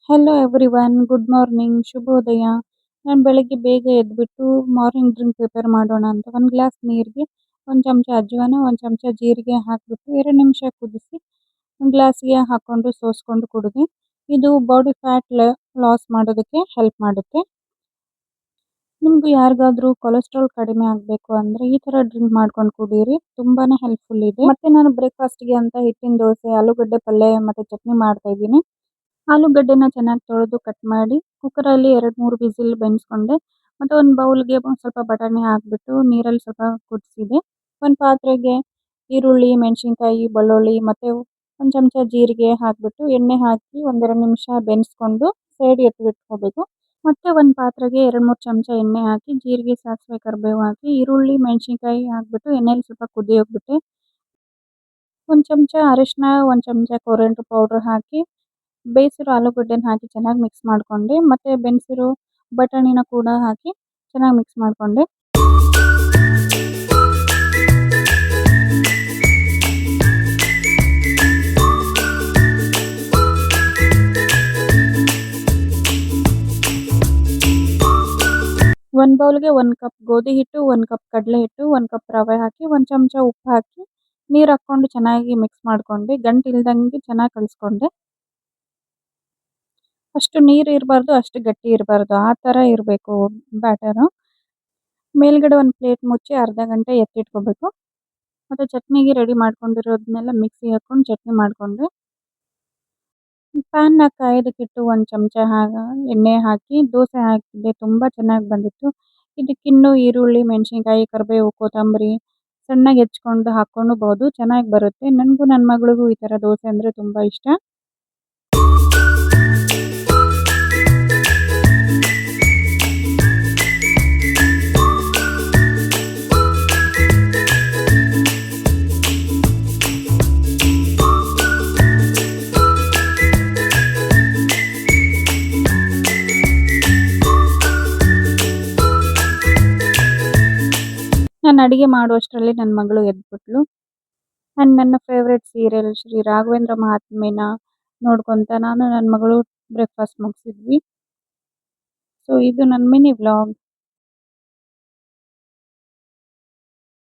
Hello everyone, good morning, ಶುಭೋದಯ. ನಾನು ಬೆಳಗ್ಗೆ ಬೇಗ ಎದ್ಬಿಟ್ಟು ಮಾರ್ನಿಂಗ್ ಡ್ರಿಂಕ್ ಪ್ರಿಪೇರ್ ಮಾಡೋಣ ಅಂತ ಒಂದು ಗ್ಲಾಸ್ ನೀರಿಗೆ ಒಂದು ಚಮಚ ಅಜ್ವಾನ, ಒಂದು ಚಮಚ ಜೀರಿಗೆ ಹಾಕಿಬಿಟ್ಟು 2 ನಿಮಿಷ ಕುದಿಸಿ ಒಂದು ಗ್ಲಾಸ್ಗೆ ಹಾಕ್ಕೊಂಡು ಸೋಸ್ಕೊಂಡು ಕುಡಿದೆ. ಇದು ಬಾಡಿ ಫ್ಯಾಟ್ ಲಾಸ್ ಮಾಡೋದಕ್ಕೆ ಹೆಲ್ಪ್ ಮಾಡುತ್ತೆ. ನಿಮ್ಗೆ ಯಾರಿಗಾದ್ರೂ ಕೊಲೆಸ್ಟ್ರಾಲ್ ಕಡಿಮೆ ಆಗಬೇಕು ಅಂದರೆ ಈ ಥರ ಡ್ರಿಂಕ್ ಮಾಡ್ಕೊಂಡು ಕುಡೀರಿ, ತುಂಬಾನೇ ಹೆಲ್ಪ್ಫುಲ್ ಇದೆ. ಮತ್ತೆ ನಾನು ಬ್ರೇಕ್ಫಾಸ್ಟ್ಗೆ ಅಂತ ಹಿಟ್ಟಿನ ದೋಸೆ, ಆಲೂಗಡ್ಡೆ ಪಲ್ಯ ಮತ್ತು ಚಟ್ನಿ ಮಾಡ್ತಾ ಇದ್ದೀನಿ. ಆಲೂಗಡ್ಡೆನ ಚೆನ್ನಾಗಿ ತೊಳೆದು ಕಟ್ ಮಾಡಿ ಕುಕ್ಕರಲ್ಲಿ 2-3 ವಿಸಿಲ್ ಬೆನ್ಸ್ಕೊಂಡೆ. ಮತ್ತು ಒಂದು ಬೌಲ್ಗೆ ಸ್ವಲ್ಪ ಬಟಾಣಿ ಹಾಕ್ಬಿಟ್ಟು ನೀರಲ್ಲಿ ಸ್ವಲ್ಪ ಕುದಿಸಿದೆ. ಒಂದು ಪಾತ್ರೆಗೆ ಈರುಳ್ಳಿ, ಮೆಣಸಿನ್ಕಾಯಿ, ಬೆಳ್ಳುಳ್ಳಿ ಮತ್ತು ಒಂದು ಚಮಚ ಜೀರಿಗೆ ಹಾಕಿಬಿಟ್ಟು ಎಣ್ಣೆ ಹಾಕಿ 1-2 ನಿಮಿಷ ಬೆನ್ಸ್ಕೊಂಡು ಸೈಡ್ ಎತ್ತಿಟ್ಕೋಬೇಕು. ಮತ್ತೆ ಒಂದು ಪಾತ್ರೆಗೆ 2-3 ಚಮಚ ಎಣ್ಣೆ ಹಾಕಿ ಜೀರಿಗೆ, ಸಾಸಿವೆ, ಕರಿಬೇವು ಹಾಕಿ ಈರುಳ್ಳಿ, ಮೆಣಸಿನ್ಕಾಯಿ ಹಾಕ್ಬಿಟ್ಟು ಎಣ್ಣೆಲಿ ಸ್ವಲ್ಪ ಕುದಿಯೋಗ್ಬಿಟ್ಟೆ. ಒಂದು ಚಮಚ ಅರಿಶಿನ, ಒಂದು ಚಮಚ ಕೊರಿಯಾಂಡರ್ ಪೌಡರ್ ಹಾಕಿ ಬೇಯಿಸಿರೋ ಆಲೂಗಡ್ಡೆನ ಹಾಕಿ ಚೆನ್ನಾಗಿ ಮಿಕ್ಸ್ ಮಾಡಿಕೊಂಡೆ. ಮತ್ತು ಬೆನ್ಸಿರೋ ಬಟಾಣಿನ ಕೂಡ ಹಾಕಿ ಚೆನ್ನಾಗಿ ಮಿಕ್ಸ್ ಮಾಡಿಕೊಂಡೆ. ಒಂದು ಬೌಲ್ಗೆ 1 ಕಪ್ ಗೋಧಿ ಹಿಟ್ಟು, 1 ಕಪ್ ಕಡಲೆ ಹಿಟ್ಟು, 1 ಕಪ್ ರವೆ ಹಾಕಿ 1 ಚಮಚ ಉಪ್ಪು ಹಾಕಿ ನೀರು ಹಾಕ್ಕೊಂಡು ಚೆನ್ನಾಗಿ ಮಿಕ್ಸ್ ಮಾಡಿಕೊಂಡೆ. ಗಂಟು ಇಲ್ದಂಗೆ ಚೆನ್ನಾಗಿ ಕಲಿಸ್ಕೊಂಡೆ. ಅಷ್ಟು ನೀರು ಇರಬಾರ್ದು, ಅಷ್ಟು ಗಟ್ಟಿ ಇರಬಾರ್ದು, ಆ ಥರ ಇರಬೇಕು ಬ್ಯಾಟರು. ಮೇಲ್ಗಡೆ ಒಂದು ಪ್ಲೇಟ್ ಮುಚ್ಚಿ ಅರ್ಧ ಗಂಟೆ ಎತ್ತಿಟ್ಕೋಬೇಕು. ಮತ್ತು ಚಟ್ನಿಗೆ ರೆಡಿ ಮಾಡ್ಕೊಂಡಿರೋದನ್ನೆಲ್ಲ ಮಿಕ್ಸಿಗೆ ಹಾಕ್ಕೊಂಡು ಚಟ್ನಿ ಮಾಡಿಕೊಂಡೆ. ಪ್ಯಾನ್ನ ಕಾಯೋದಕ್ಕಿಟ್ಟು 1 ಚಮಚ ಎಣ್ಣೆ ಹಾಕಿ ದೋಸೆ ಹಾಕಿದೆ, ತುಂಬ ಚೆನ್ನಾಗಿ ಬಂದಿತ್ತು. ಇದಕ್ಕಿನ್ನೂ ಈರುಳ್ಳಿ, ಮೆಣಸಿನ್ಕಾಯಿ, ಕರಿಬೇವು, ಕೊತ್ತಂಬರಿ ಸಣ್ಣಗೆ ಹೆಚ್ಕೊಂಡು ಹಾಕ್ಕೊಳ್ಬೋದು, ಚೆನ್ನಾಗಿ ಬರುತ್ತೆ. ನನಗೂ ನನ್ನ ಮಗಳಿಗೂ ಈ ಥರ ದೋಸೆ ಅಂದರೆ ತುಂಬ ಇಷ್ಟ. ನಾನು ಅಡುಗೆ ಮಾಡುವಷ್ಟರಲ್ಲಿ ನನ್ನ ಮಗಳು ಎದ್ಬಿಟ್ಳು. ನನ್ನ ಫೇವ್ರೆಟ್ ಸೀರಿಯಲ್ ಶ್ರೀ ರಾಘವೇಂದ್ರ ಮಹಾತ್ಮೆನ ನೋಡ್ಕೊತ ನಾನು ನನ್ನ ಮಗಳು ಬ್ರೇಕ್ಫಾಸ್ಟ್ ಮುಗಿಸಿದ್ವಿ. ಸೊ ಇದು ನನ್ನ ಮಿನಿ ವ್ಲಾಗ್.